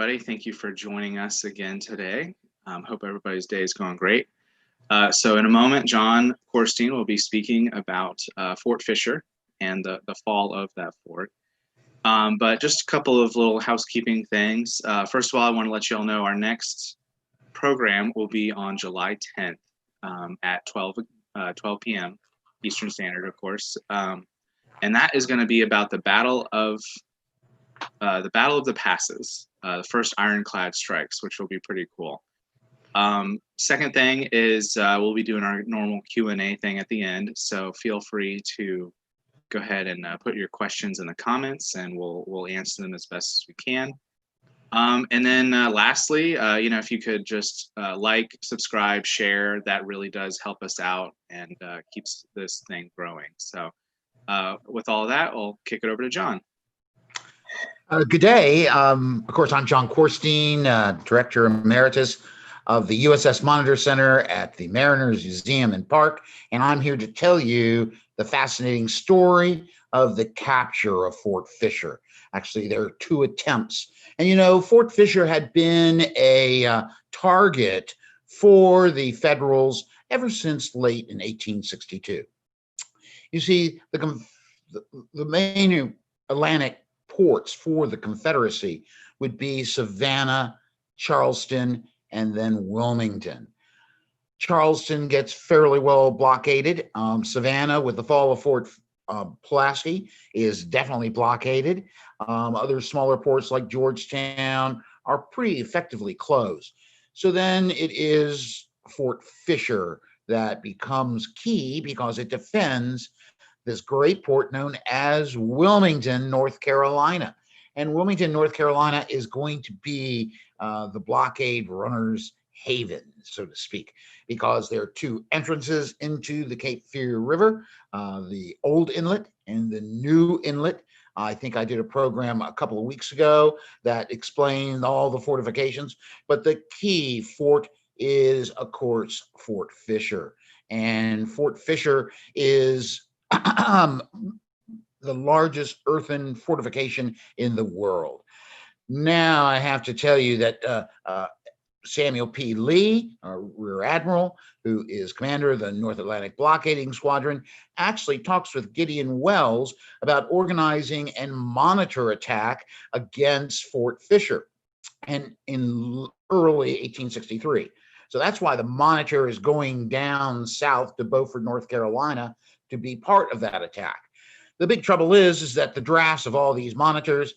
everybody. Thank you for joining us again today. Hope everybody's day is going great. So in a moment, John Quarstein will be speaking about Fort Fisher and the fall of that fort. But just a couple of little housekeeping things. First of all, I want to let you all know our next program will be on July 10th at 12 p.m. Eastern Standard, of course. And that is going to be about the Battle of the Passes, the first ironclad strikes, which will be pretty cool. Second thing is we'll be doing our normal Q&A thing at the end, so feel free to go ahead and put your questions in the comments, and we'll answer them as best as we can. And then lastly, if you could just like, subscribe, share, that really does help us out and keeps this thing growing. So with all of that, I'll kick it over to John. Good day. Of course, I'm John Quarstein, Director Emeritus of the USS Monitor Center at the Mariners Museum and Park, and I'm here to tell you the fascinating story of the capture of Fort Fisher. Actually, there are two attempts. And Fort Fisher had been a target for the Federals ever since late in 1862. You see, the main Atlantic ports for the Confederacy would be Savannah, Charleston, and then Wilmington. Charleston gets fairly well blockaded. Savannah, with the fall of Fort Pulaski, is definitely blockaded. Other smaller ports like Georgetown are pretty effectively closed. So then it is Fort Fisher that becomes key because it defends this great port known as Wilmington, North Carolina. And Wilmington, North Carolina is going to be the blockade runners' haven, so to speak, because there are two entrances into the Cape Fear River, the old inlet and the new inlet. I think I did a program a couple of weeks ago that explained all the fortifications, but the key fort is, of course, Fort Fisher. And Fort Fisher is the largest earthen fortification in the world. Now, I have to tell you that Samuel P. Lee, our Rear Admiral, who is commander of the North Atlantic Blockading Squadron, actually talks with Gideon Welles about organizing and monitor attack against Fort Fisher and in early 1863. So that's why the Monitor is going down south to Beaufort, North Carolina, to be part of that attack. The big trouble is that the drafts of all these monitors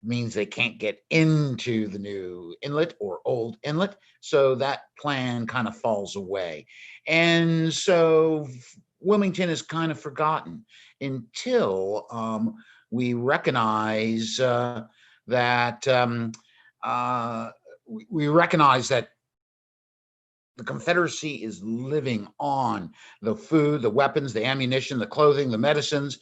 means they can't get into the new inlet or old inlet, so that plan kind of falls away. And so Wilmington is kind of forgotten until we recognize that the Confederacy is living on. The food, the weapons, the ammunition, the clothing, the medicines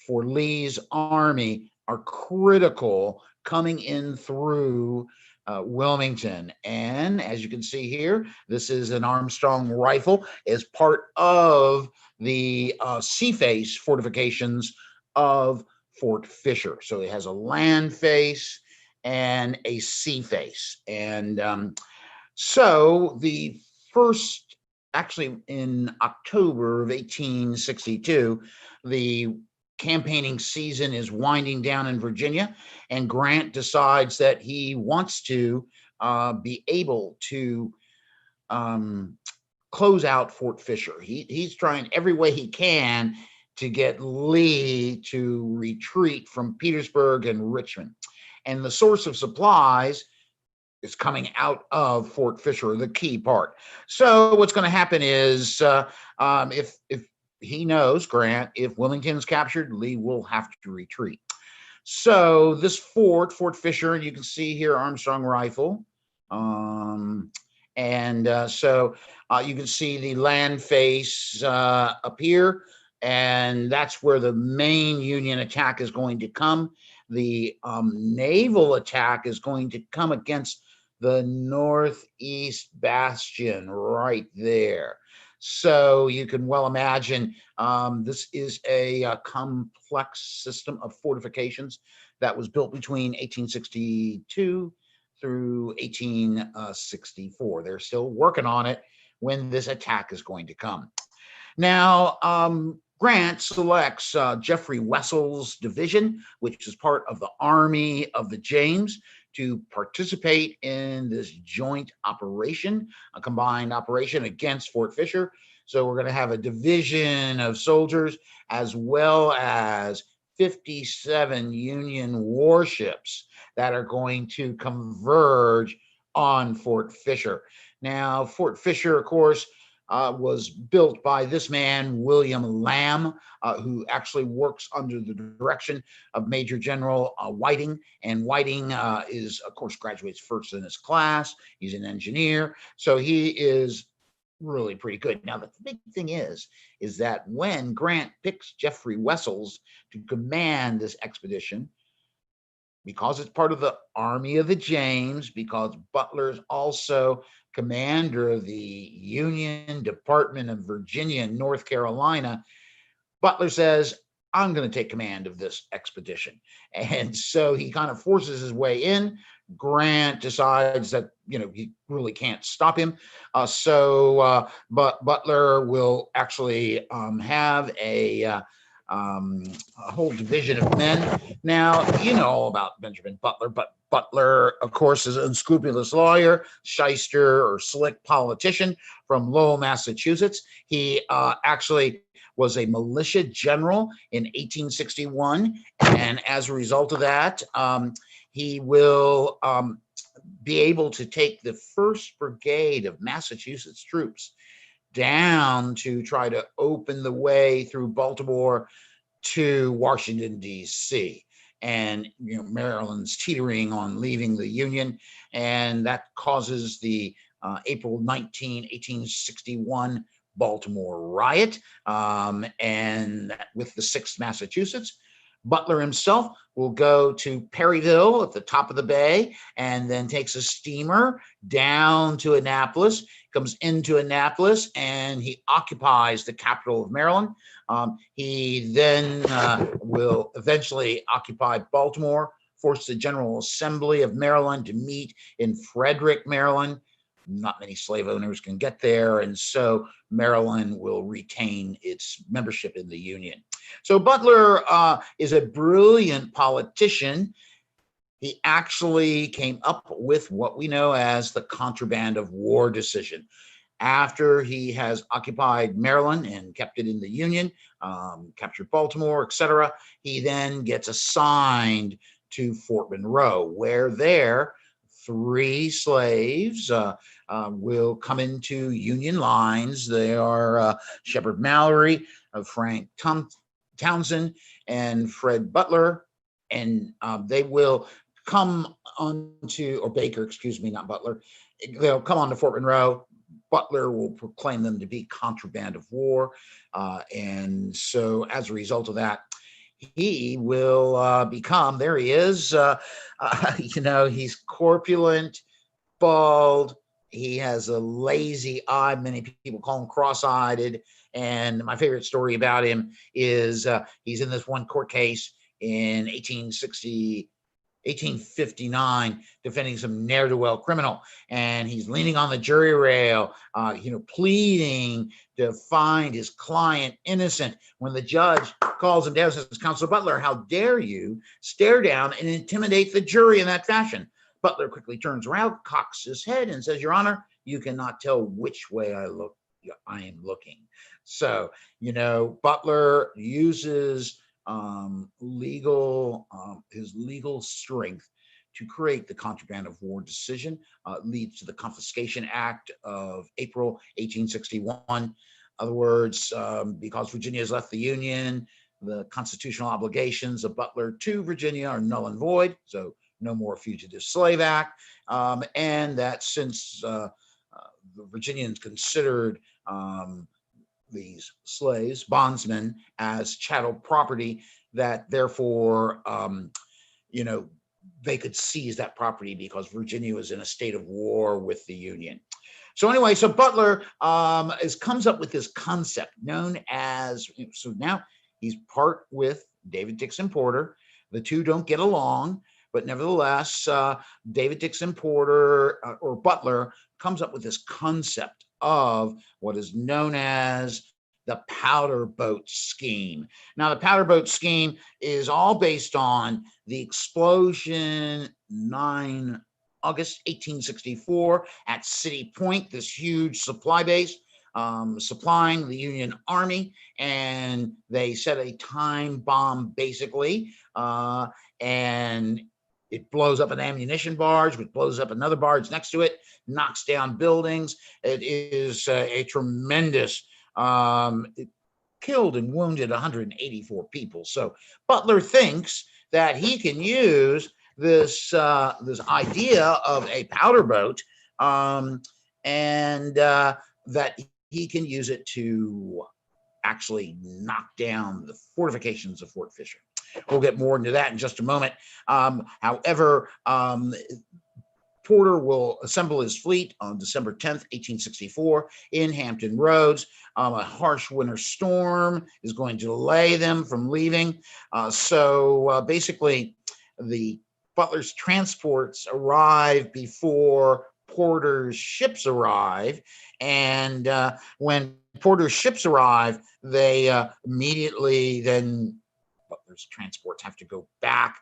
for Lee's army are critical coming in through Wilmington. And as you can see here, this is an Armstrong rifle as part of the sea face fortifications of Fort Fisher. So it has a land face and a sea face. And so the first, actually in October of 1862, the campaigning season is winding down in Virginia, and Grant decides that he wants to be able to close out Fort Fisher. He's trying every way he can to get Lee to retreat from Petersburg and Richmond. And the source of supplies is coming out of Fort Fisher, the key part. So what's going to happen is if he knows, Grant, if Wilmington's captured, Lee will have to retreat. So this Fort Fisher, and you can see here Armstrong rifle. So you can see the land face up here, and that's where the main Union attack is going to come. The naval attack is going to come against the northeast bastion right there. So you can well imagine this is a complex system of fortifications that was built between 1862 through 1864. They're still working on it when this attack is going to come. Now, Grant selects Jeffrey Wessels' division, which is part of the Army of the James, to participate in this joint operation, a combined operation against Fort Fisher. So we're going to have a division of soldiers as well as 57 Union warships that are going to converge on Fort Fisher. Now, Fort Fisher, of course, was built by this man, William Lamb, who actually works under the direction of Major General Whiting. And Whiting is, of course, graduates first in his class. He's an engineer. So he is really pretty good. Now, the big thing is that when Grant picks Jeffrey Wessels to command this expedition, because it's part of the Army of the James, because Butler's also commander of the Union Department of Virginia and North Carolina, Butler says, I'm going to take command of this expedition. And so he kind of forces his way in. Grant decides that, he really can't stop him. But Butler will actually have a whole division of men. Now, you know all about Benjamin Butler, but Butler, of course, is an unscrupulous lawyer, shyster or slick politician from Lowell, Massachusetts. He actually was a militia general in 1861. And as a result of that, he will be able to take the 1st Brigade of Massachusetts troops down to try to open the way through Baltimore to Washington, D.C. And Maryland's teetering on leaving the Union, and that causes the April 19, 1861 Baltimore riot, and with the 6th Massachusetts. Butler himself will go to Perryville at the top of the bay and then takes a steamer down to Annapolis, comes into Annapolis, and he occupies the capital of Maryland. He then will eventually occupy Baltimore, force the General Assembly of Maryland to meet in Frederick, Maryland. Not many slave owners can get there, and so Maryland will retain its membership in the Union. So Butler is a brilliant politician. He actually came up with what we know as the contraband of war decision. After he has occupied Maryland and kept it in the Union, captured Baltimore, etc., he then gets assigned to Fort Monroe, where there 3 slaves will come into Union lines. They are Shepard Mallory, Frank Townsend, and Fred Butler, and they will come onto, or Baker, excuse me, not Butler. They'll come on to Fort Monroe. Butler will proclaim them to be contraband of war, and so as a result of that, he will become, there he is, he's corpulent, bald, he has a lazy eye, many people call him cross-eyed, and my favorite story about him is he's in this one court case in 1859, defending some ne'er-do-well criminal, and he's leaning on the jury rail, pleading to find his client innocent, when the judge calls him down and says, Counselor Butler, how dare you stare down and intimidate the jury in that fashion? Butler quickly turns around, cocks his head, and says, Your Honor, you cannot tell which way I am looking. So, Butler uses his legal strength to create the contraband of war decision, leads to the Confiscation Act of April 1861. In other words, because Virginia has left the Union, the constitutional obligations of Butler to Virginia are null and void, so no more Fugitive Slave Act, and that since the Virginians considered these slaves, bondsmen, as chattel property, that therefore, they could seize that property because Virginia was in a state of war with the Union. So anyway, so Butler comes up with this concept known as, so now he's part with David Dixon Porter, The two don't get along, but nevertheless, David Dixon Porter or Butler comes up with this concept of what is known as the powder boat scheme. Now, the powder boat scheme is all based on the explosion 9 August 1864 at City Point, this huge supply base supplying the Union Army, and they set a time bomb basically, and it blows up an ammunition barge, which blows up another barge next to it, knocks down buildings. It is a tremendous, it killed and wounded 184 people. So Butler thinks that he can use this idea of a powder boat, and that he can use it to actually knock down the fortifications of Fort Fisher. We'll get more into that in just a moment. However, Porter will assemble his fleet on December 10th, 1864 in Hampton Roads. A harsh winter storm is going to delay them from leaving. So basically, the Butler's transports arrive before Porter's ships arrive. And when Porter's ships arrive, they immediately then Butler's transports have to go back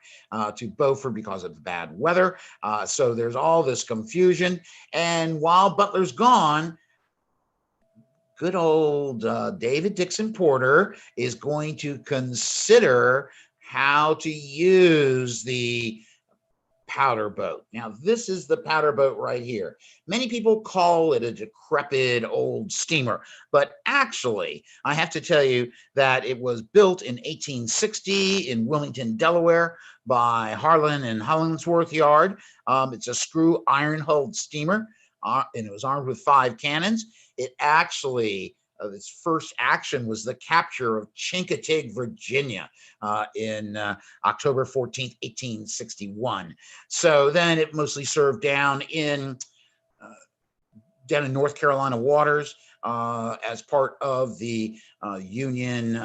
to Beaufort because of the bad weather. So there's all this confusion. And while Butler's gone, good old David Dixon Porter is going to consider how to use the powder boat. Now, this is the powder boat right here. Many people call it a decrepit old steamer, but actually, I have to tell you that it was built in 1860 in Wilmington, Delaware by Harlan and Hollingsworth Yard. It's a screw iron-hulled steamer, and it was armed with 5 cannons. It actually its first action was the capture of Chincoteague, Virginia, in October 14th, 1861. So then it mostly served down in North Carolina waters as part of the Union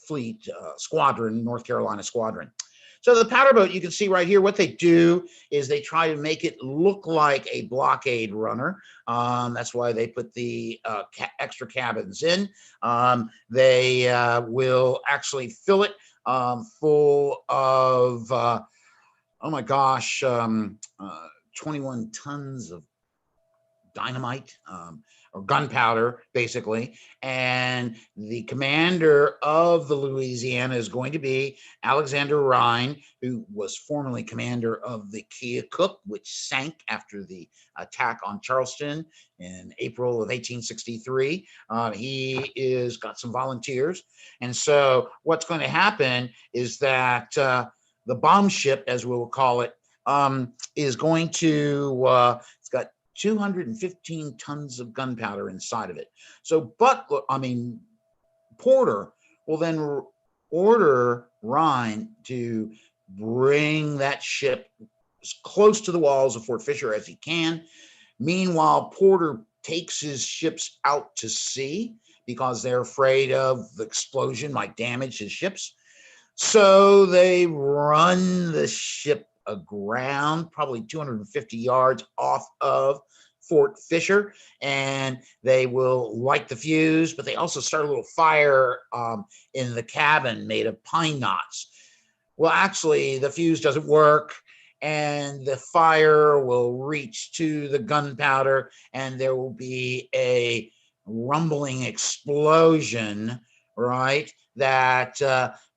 fleet squadron, North Carolina Squadron. So the powder boat, you can see right here, what they do is they try to make it look like a blockade runner. That's why they put the extra cabins in. They will actually fill it full of, oh my gosh, 21 tons of dynamite or gunpowder, basically. And the commander of the Louisiana is going to be Alexander Rhine, who was formerly commander of the Keokuk, which sank after the attack on Charleston in April of 1863. He is got some volunteers. And so what's going to happen is that the bomb ship, as we'll call it, is going to, it's got 215 tons of gunpowder inside of it. So Porter will then order Rhine to bring that ship as close to the walls of Fort Fisher as he can. Meanwhile, Porter takes his ships out to sea because they're afraid of the explosion might damage his ships. So they run the ship aground, probably 250 yards off of Fort Fisher, and they will light the fuse, but they also start a little fire in the cabin made of pine knots. Well, actually, the fuse doesn't work, and the fire will reach to the gunpowder, and there will be a rumbling explosion, right? That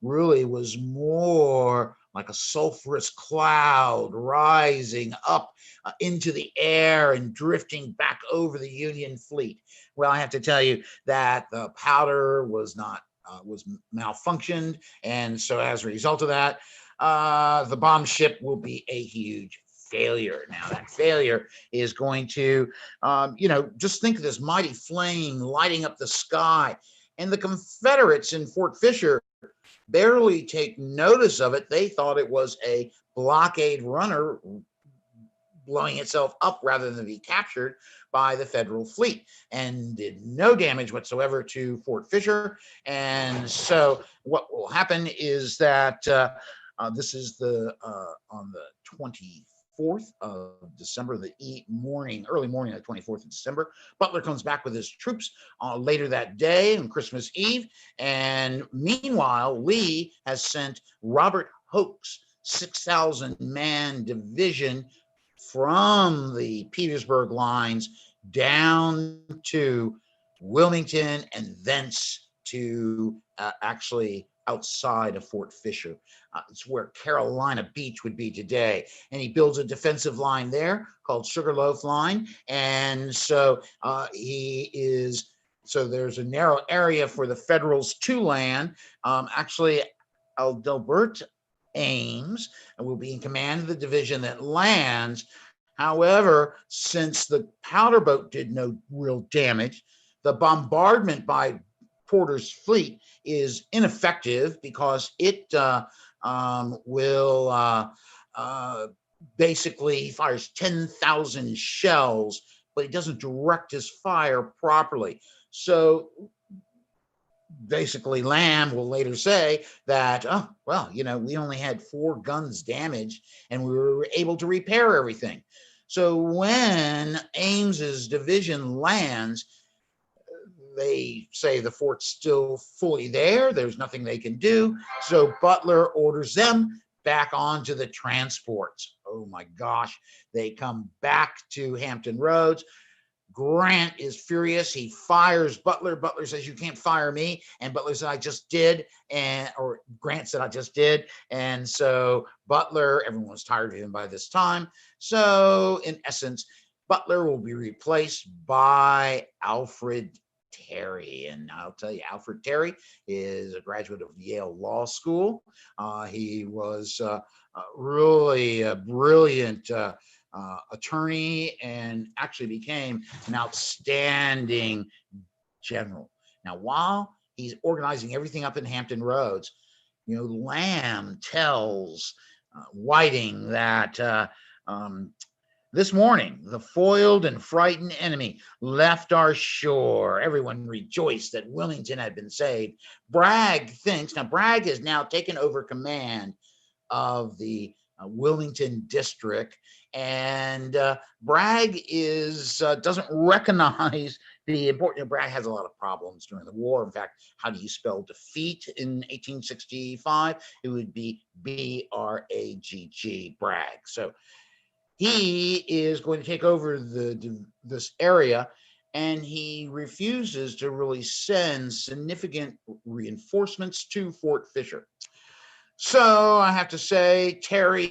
really was more like a sulfurous cloud rising up into the air and drifting back over the Union fleet. Well, I have to tell you that the powder was not was malfunctioned, and so as a result of that, the bomb ship will be a huge failure. Now, that failure is going to, just think of this mighty flame lighting up the sky, and the Confederates in Fort Fisher barely take notice of it. They thought it was a blockade runner blowing itself up rather than be captured by the Federal fleet, and did no damage whatsoever to Fort Fisher. And so what will happen is that This is the on the 24th of December, the early morning of the 24th of December. Butler comes back with his troops later that day on Christmas Eve. And meanwhile, Lee has sent Robert Hoke's 6,000-man division from the Petersburg lines down to Wilmington and thence to actually outside of Fort Fisher. It's where Carolina Beach would be today. And he builds a defensive line there called Sugarloaf Line. And so so there's a narrow area for the Federals to land. Actually, Adelbert Ames will be in command of the division that lands. However, since the powder boat did no real damage, the bombardment by Porter's fleet is ineffective because it will basically fires 10,000 shells, but he doesn't direct his fire properly. So basically, Lamb will later say that, oh, well, we only had 4 guns damaged and we were able to repair everything. So when Ames's division lands, they say the fort's still fully there. There's nothing they can do. So Butler orders them back onto the transports. Oh my gosh. They come back to Hampton Roads. Grant is furious. He fires Butler. Butler says, "You can't fire me." And Butler said, "I just did." Or Grant said, "I just did." And so Butler, everyone was tired of him by this time. So in essence, Butler will be replaced by Alfred Terry. And I'll tell you, Alfred Terry is a graduate of Yale Law School. He was really a brilliant attorney and actually became an outstanding general. Now, while he's organizing everything up in Hampton Roads, Lamb tells Whiting that this morning, the foiled and frightened enemy left our shore. Everyone rejoiced that Wilmington had been saved. Bragg has now taken over command of the Wilmington district, and Bragg doesn't recognize the importance. Bragg has a lot of problems during the war. In fact, how do you spell defeat in 1865? It would be B-R-A-G-G, Bragg. So he is going to take over this area, and he refuses to really send significant reinforcements to Fort Fisher. So I have to say, Terry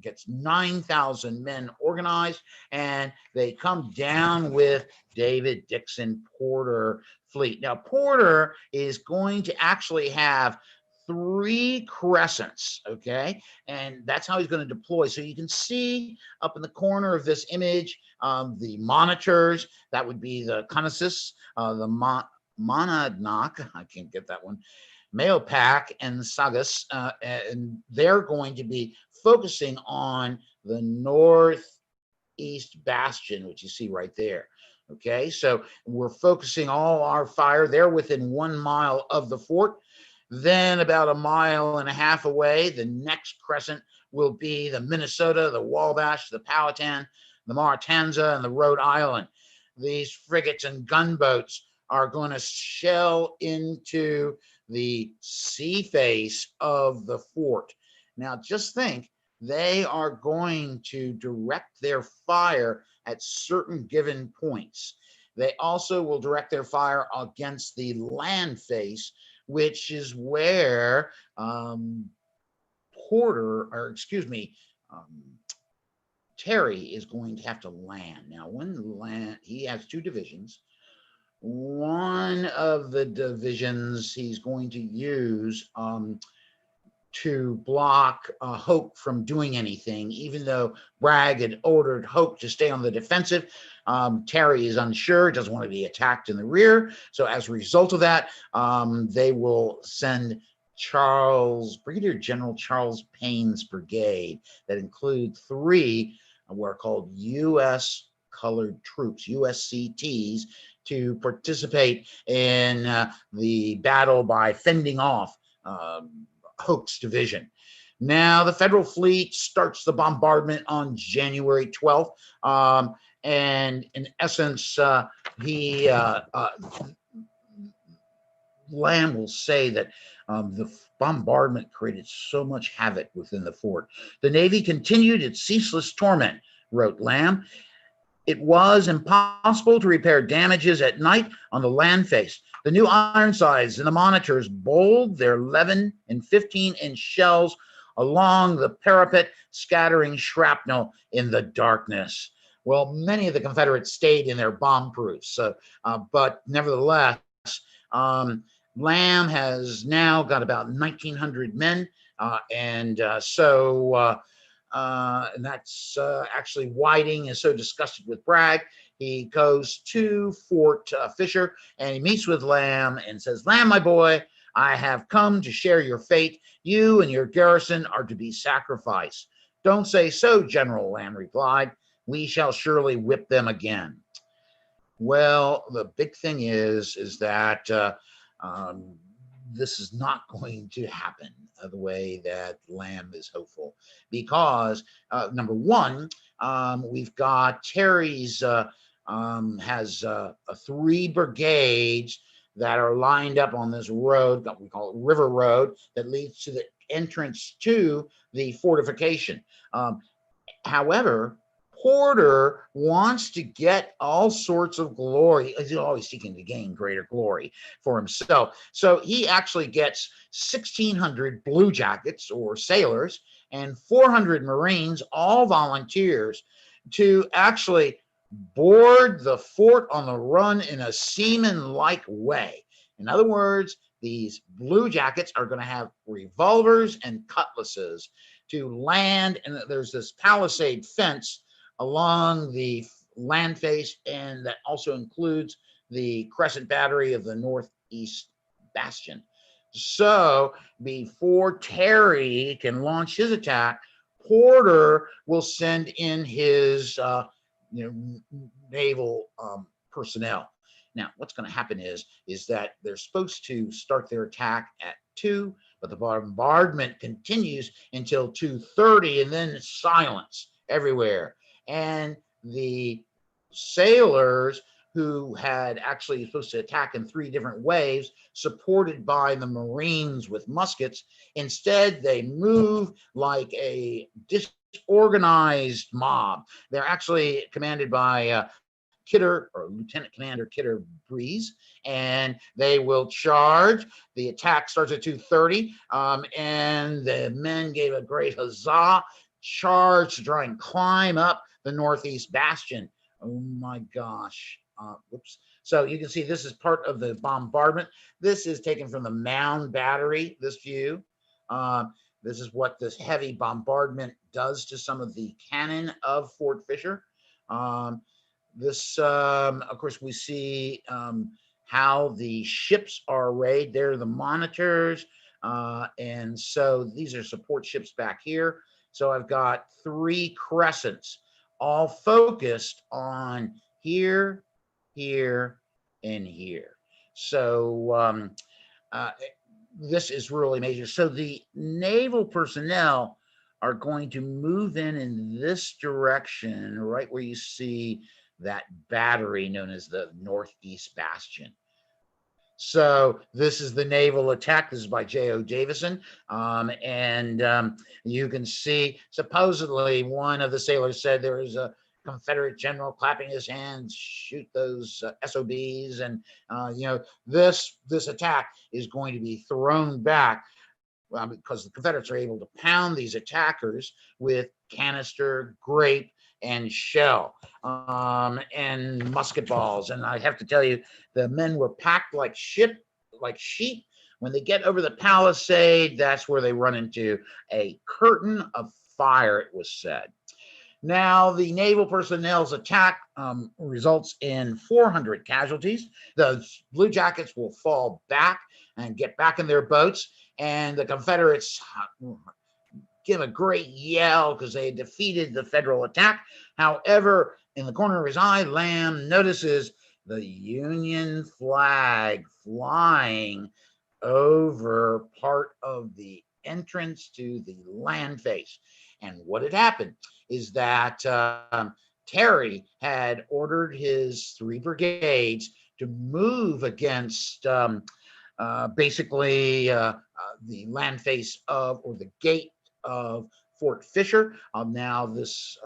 gets 9,000 men organized, and they come down with David Dixon Porter fleet. Now, Porter is going to actually have 3 crescents, okay? And that's how he's going to deploy. So you can see up in the corner of this image, the monitors. That would be the Conassus, the Monadnock, I can't get that one, Mayopac and Saugus, and they're going to be focusing on the northeast bastion, which you see right there. Okay, so we're focusing all our fire. They're within 1 mile of the fort. Then about 1.5 miles away, the next crescent will be the Minnesota, the Wabash, the Powhatan, the Maratanza, and the Rhode Island. These frigates and gunboats are going to shell into the sea face of the fort. Now, just think, they are going to direct their fire at certain given points. They also will direct their fire against the land face, which is where Terry is going to have to land. Now, he has 2 divisions. One of the divisions he's going to use to block Hoke from doing anything, even though Bragg had ordered Hoke to stay on the defensive. Terry is unsure, doesn't want to be attacked in the rear. So as a result of that, they will send Brigadier General Charles Payne's brigade that include 3 what are called U.S. colored troops, USCTs, to participate in the battle by fending off Hoke's division. Now, the Federal fleet starts the bombardment on January 12th. And in essence, Lamb will say that the bombardment created so much havoc within the fort. The Navy continued its ceaseless torment, wrote Lamb. It was impossible to repair damages at night on the land face. The new Ironsides and the Monitors bowled their 11 and 15-inch shells along the parapet, scattering shrapnel in the darkness. Well, many of the Confederates stayed in their bomb proofs, but nevertheless, Lamb has now got about 1,900 men, and that's actually Whiting is so disgusted with Bragg. He goes to Fort Fisher and he meets with Lamb and says, "Lamb, my boy, I have come to share your fate. You and your garrison are to be sacrificed." "Don't say so, General," Lamb replied. "We shall surely whip them again." Well, the big thing is that this is not going to happen the way that Lamb is hopeful, because number one, we've got Terry's has 3 brigades that are lined up on this road that we call it River Road that leads to the entrance to the fortification. However, Porter wants to get all sorts of glory. He's always seeking to gain greater glory for himself. So he actually gets 1,600 blue jackets or sailors and 400 Marines, all volunteers, to actually board the fort on the run in a seaman-like way. In other words, these blue jackets are going to have revolvers and cutlasses to land, and there's this palisade fence along the land face, and that also includes the crescent battery of the northeast bastion. So before Terry can launch his attack, Porter will send in his naval personnel. Now, what's going to happen is that they're supposed to start their attack at 2, but the bombardment continues until 2:30, and then silence everywhere. And the sailors who had actually supposed to attack in 3 different waves, supported by the Marines with muskets, instead they move like a disorganized mob. They're actually commanded by Kidder, or Lieutenant Commander Kidder Breeze, and they will charge. The attack starts at 2:30, and the men gave a great huzzah, charge to try and climb up the northeast bastion. Oh my gosh. Whoops. So you can see this is part of the bombardment. This is taken from the Mound Battery, this view. This is what this heavy bombardment does to some of the cannon of Fort Fisher. Of course, we see how the ships are arrayed. They're the Monitors. And so these are support ships back here. So I've got 3 crescents, all focused on here, here, and here. So this is really major. So the naval personnel are going to move in this direction, right where you see that battery known as the Northeast Bastion. So this is the naval attack. This is by J.O. Davison. You can see, supposedly, one of the sailors said there was a Confederate general clapping his hands, shoot those SOBs. And, this attack is going to be thrown back because the Confederates are able to pound these attackers with canister, grape, and shell, and musket balls. And I have to tell you, the men were packed like sheep. When they get over the palisade, that's where they run into a curtain of fire, it was said. Now, the naval personnel's attack results in 400 casualties. The Blue Jackets will fall back and get back in their boats, and the Confederates give a great yell because they had defeated the Federal attack. However, in the corner of his eye, Lamb notices the Union flag flying over part of the entrance to the land face. And what had happened is that Terry had ordered his 3 brigades to move against basically the land face of, or the gate of, Fort Fisher. Now these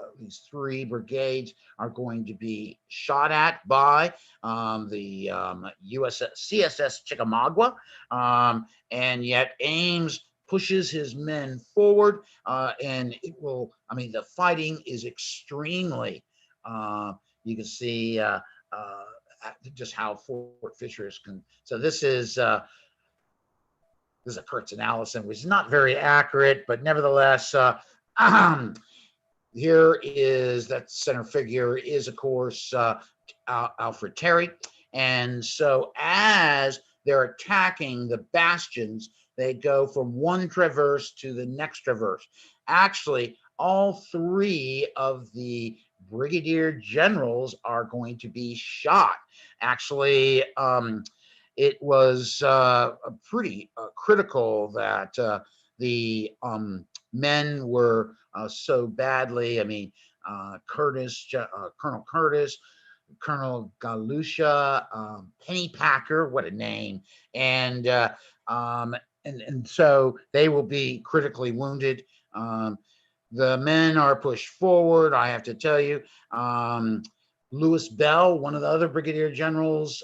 3 brigades are going to be shot at by the CSS Chickamauga, and yet Ames pushes his men forward, and it will, I mean, the fighting is extremely, you can see just how Fort Fisher is. So this is a Kurtz analysis, which is not very accurate, but nevertheless, here is that center figure is, of course, Alfred Terry. And so as they're attacking the bastions, they go from one traverse to the next traverse. Actually, all 3 of the brigadier generals are going to be shot. Actually, it was pretty critical that the men were so badly, I mean, Colonel Curtis, Colonel Galusha, Pennypacker, what a name, and so they will be critically wounded. The men are pushed forward. I have to tell you, Lewis Bell, one of the other brigadier generals,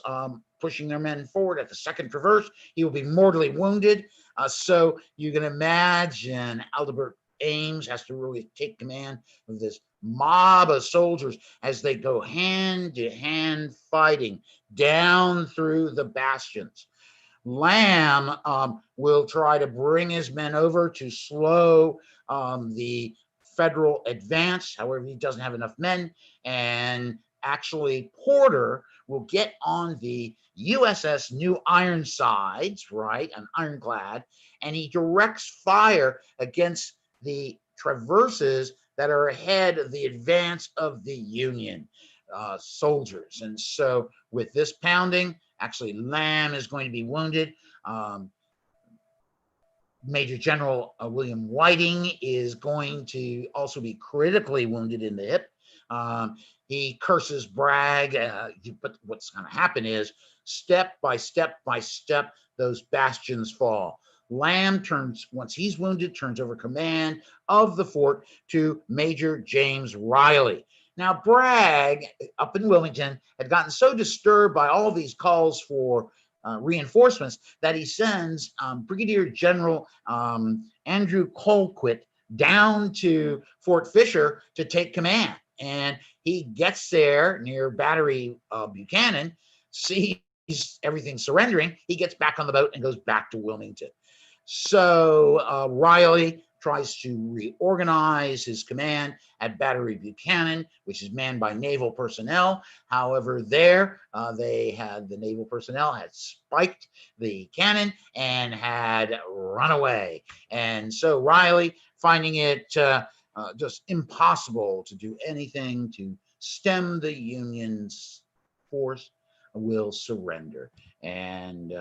pushing their men forward at the second traverse. He will be mortally wounded. So you can imagine Albert Ames has to really take command of this mob of soldiers as they go hand to hand fighting down through the bastions. Lamb will try to bring his men over to slow the Federal advance. However, he doesn't have enough men, and actually Porter will get on the USS New Ironsides, right, an ironclad, and he directs fire against the traverses that are ahead of the advance of the Union soldiers. And so with this pounding, actually Lamb is going to be wounded. Major General William Whiting is going to also be critically wounded in the hip. He curses Bragg, but what's going to happen is step by step by step, those bastions fall. Lamb turns, once he's wounded, turns over command of the fort to Major James Riley. Now, Bragg, up in Wilmington, had gotten so disturbed by all these calls for reinforcements that he sends Brigadier General Andrew Colquitt down to Fort Fisher to take command. And he gets there near Battery Buchanan, sees everything surrendering. He gets back on the boat and goes back to Wilmington. So Riley tries to reorganize his command at Battery Buchanan, which is manned by naval personnel. However, there the naval personnel had spiked the cannon and had run away. And so Riley, finding it just impossible to do anything to stem the Union's force, will surrender. And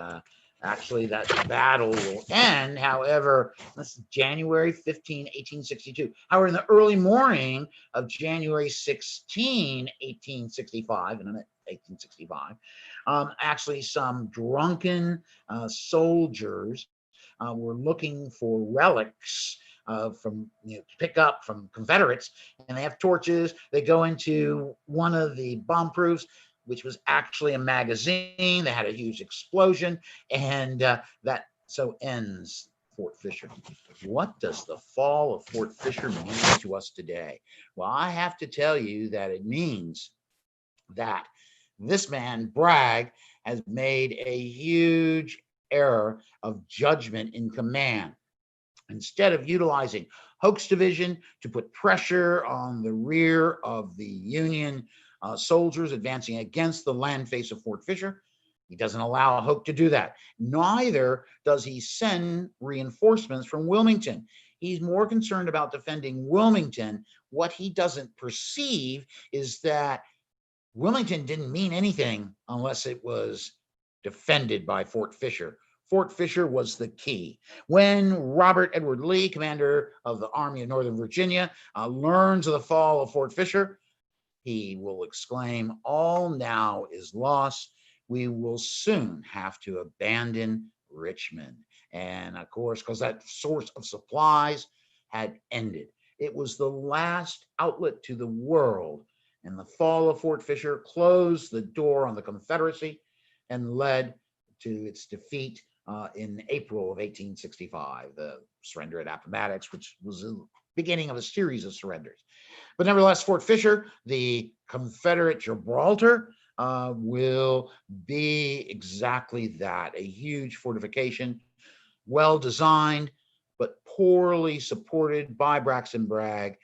actually, that battle will end. However, this is January 15, 1862. However, in the early morning of January 16, 1865, and I'm at 1865, actually some drunken soldiers were looking for relics from, to pick up from Confederates, and they have torches. They go into one of the bomb proofs, which was actually a magazine. They had a huge explosion, and that so ends Fort Fisher. What does the fall of Fort Fisher mean to us today? Well, I have to tell you that it means that this man, Bragg, has made a huge error of judgment in command. Instead of utilizing Hoke's division to put pressure on the rear of the Union soldiers advancing against the land face of Fort Fisher, he doesn't allow Hoke to do that. Neither does he send reinforcements from Wilmington. He's more concerned about defending Wilmington. What he doesn't perceive is that Wilmington didn't mean anything unless it was defended by Fort Fisher. Fort Fisher was the key. When Robert Edward Lee, commander of the Army of Northern Virginia, learns of the fall of Fort Fisher, he will exclaim, "All now is lost. We will soon have to abandon Richmond." And of course, because that source of supplies had ended, it was the last outlet to the world. And the fall of Fort Fisher closed the door on the Confederacy and led to its defeat in April of 1865, the surrender at Appomattox, which was the beginning of a series of surrenders. But nevertheless, Fort Fisher, the Confederate Gibraltar, will be exactly that, a huge fortification, well designed, but poorly supported by Braxton Bragg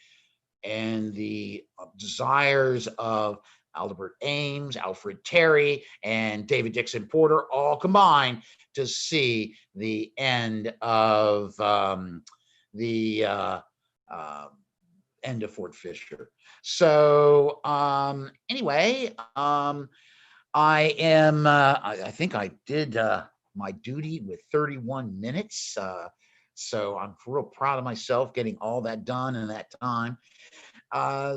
and the desires of Albert Ames, Alfred Terry, and David Dixon Porter all combined to see the end of end of Fort Fisher. So anyway, I think I did my duty with 31 minutes. So I'm real proud of myself getting all that done in that time.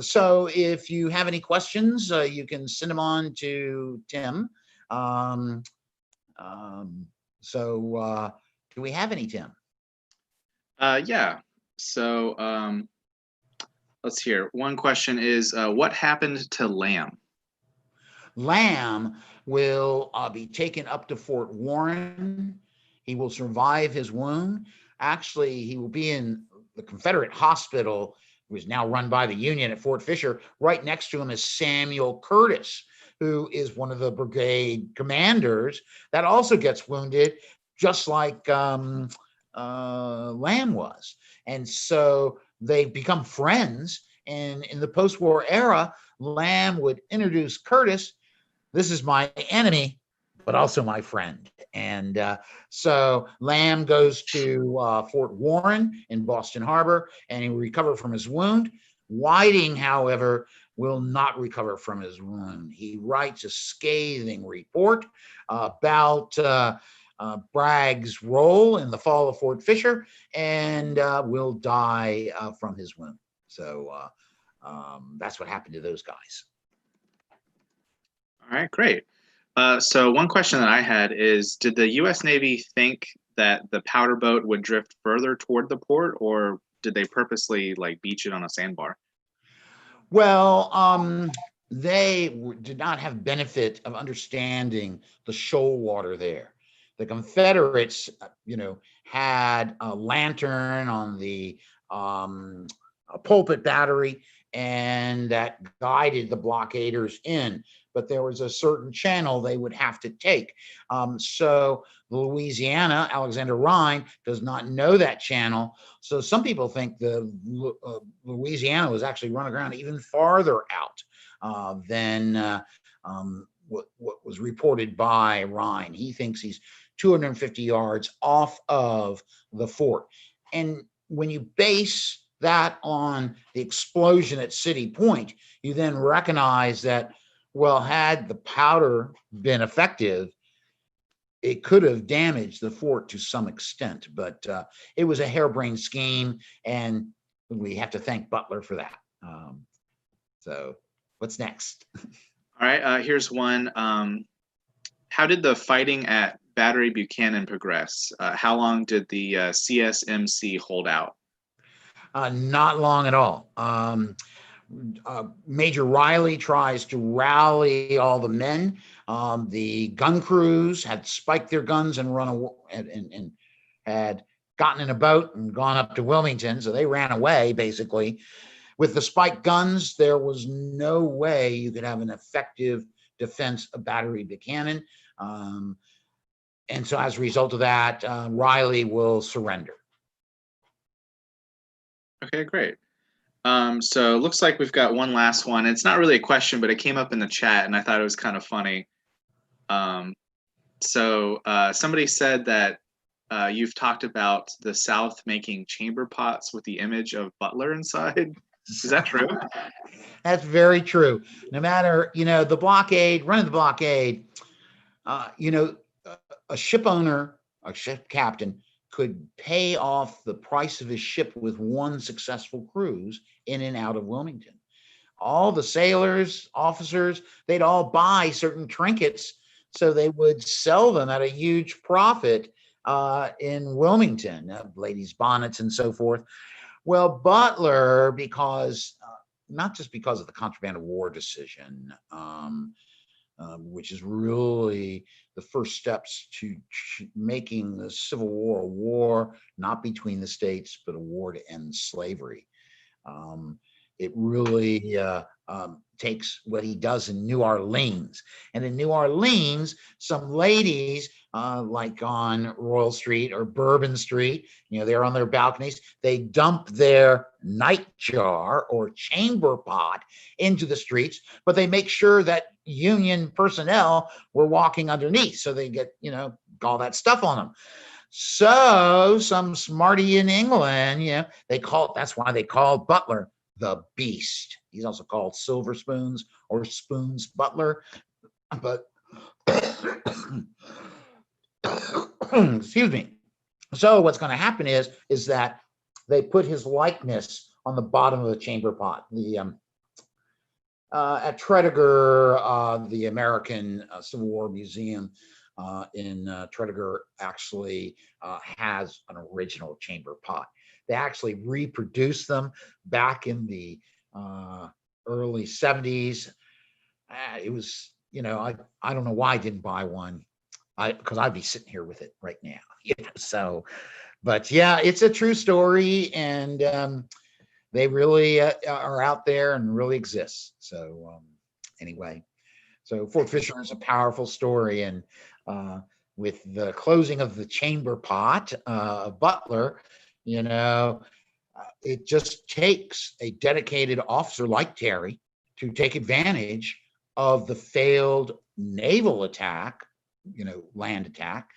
So if you have any questions, you can send them on to Tim. Do we have any, Tim? Yeah. So let's hear. One question is, what happened to Lamb? Lamb will be taken up to Fort Warren. He will survive his wound. Actually, he will be in the Confederate hospital, which is now run by the Union at Fort Fisher. Right next to him is Samuel Curtis, who is one of the brigade commanders that also gets wounded, just like Lamb was. And so they become friends. And in the post-war era, Lamb would introduce Curtis, "This is my enemy, but also my friend." And so Lamb goes to Fort Warren in Boston Harbor, and he will recover from his wound. Whiting, however, will not recover from his wound. He writes a scathing report about Bragg's role in the fall of Fort Fisher, and will die from his wound. So that's what happened to those guys. All right, great. So one question that I had is, did the U.S. Navy think that the powder boat would drift further toward the port, or did they purposely beach it on a sandbar? Well, they did not have benefit of understanding the shoal water there. The Confederates, had a lantern on the pulpit battery, and that guided the blockaders in. But there was a certain channel they would have to take. So Louisiana, Alexander Rhine, does not know that channel. So some people think the Louisiana was actually run aground even farther out than what was reported by Rhine. He thinks he's 250 yards off of the fort. And when you base that on the explosion at City Point, you then recognize that, well, had the powder been effective, it could have damaged the fort to some extent, but it was a harebrained scheme, and we have to thank Butler for that. So what's next? All right, here's one. How did the fighting at Battery Buchanan progress? How long did the CSMC hold out? Not long at all. Major Riley tries to rally all the men. The gun crews had spiked their guns and run away, and had gotten in a boat and gone up to Wilmington, so they ran away basically. With the spiked guns, there was no way you could have an effective defense of Battery Buchanan. And so as a result of that, Riley will surrender. Okay, great. So it looks like we've got one last one. It's not really a question, but it came up in the chat, and I thought it was kind of funny. So somebody said that you've talked about the South making chamber pots with the image of Butler inside. Is that true? That's very true. No matter, the blockade, running the blockade, a ship owner a ship captain, could pay off the price of his ship with one successful cruise in and out of Wilmington. All the sailors, officers, they'd all buy certain trinkets, so they would sell them at a huge profit in Wilmington, ladies' bonnets and so forth. Well, Butler, because not just because of the contraband of war decision, which is really the first steps to making the Civil War a war not between the states, but a war to end slavery. It really takes what he does in New Orleans. And in New Orleans, some ladies, like on Royal Street or Bourbon Street, they're on their balconies, they dump their nightjar or chamber pot into the streets, but they make sure that Union personnel were walking underneath, so they get, all that stuff on them. So some smarty in England, that's why they call Butler the Beast. He's also called Silver Spoons or Spoons Butler. But excuse me. So what's going to happen is that they put his likeness on the bottom of the chamber pot. At Tredegar, the American Civil War Museum in Tredegar actually has an original chamber pot. They actually reproduced them back in the early 70s. It was, I don't know why I didn't buy one, because I'd be sitting here with it right now. So, but yeah, it's a true story, and they really are out there and really exist. So anyway, so Fort Fisher is a powerful story, and with the closing of the chamber pot of Butler, it just takes a dedicated officer like Terry to take advantage of the failed naval attack, land attack,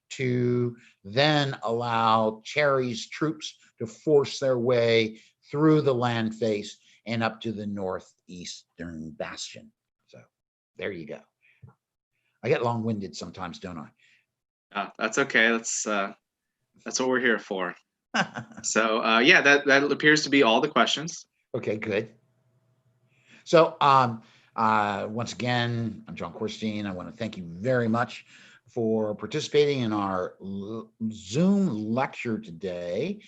to then allow Terry's troops to force their way through the land face and up to the northeastern bastion. So there you go. I get long-winded sometimes, don't I? That's okay. That's what we're here for. So yeah, that appears to be all the questions. Okay, good. So once again, I'm John Quarstein. I want to thank you very much for participating in our Zoom lecture today.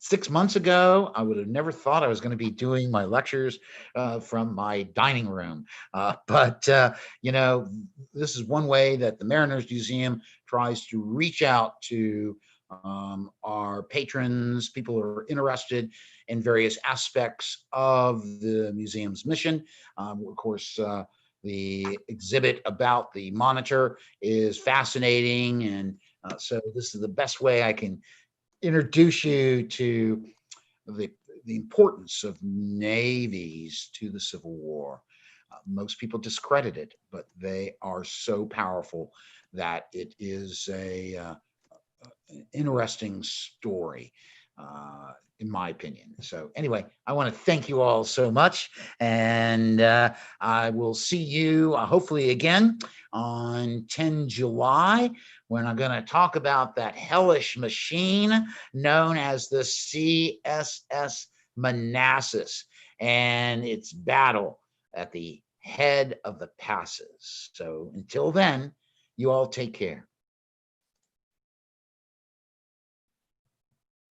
6 months ago, I would have never thought I was going to be doing my lectures from my dining room. But this is one way that the Mariners Museum tries to reach out to our patrons, people who are interested in various aspects of the museum's mission. Of course, the exhibit about the Monitor is fascinating, and so this is the best way I can introduce you to the importance of navies to the Civil War. Most people discredit it, but they are so powerful that it is an interesting story, in my opinion. So anyway, I want to thank you all so much, and I will see you hopefully again on 10 July, when I'm going to talk about that hellish machine known as the CSS Manassas and its battle at the head of the passes. So until then, you all take care.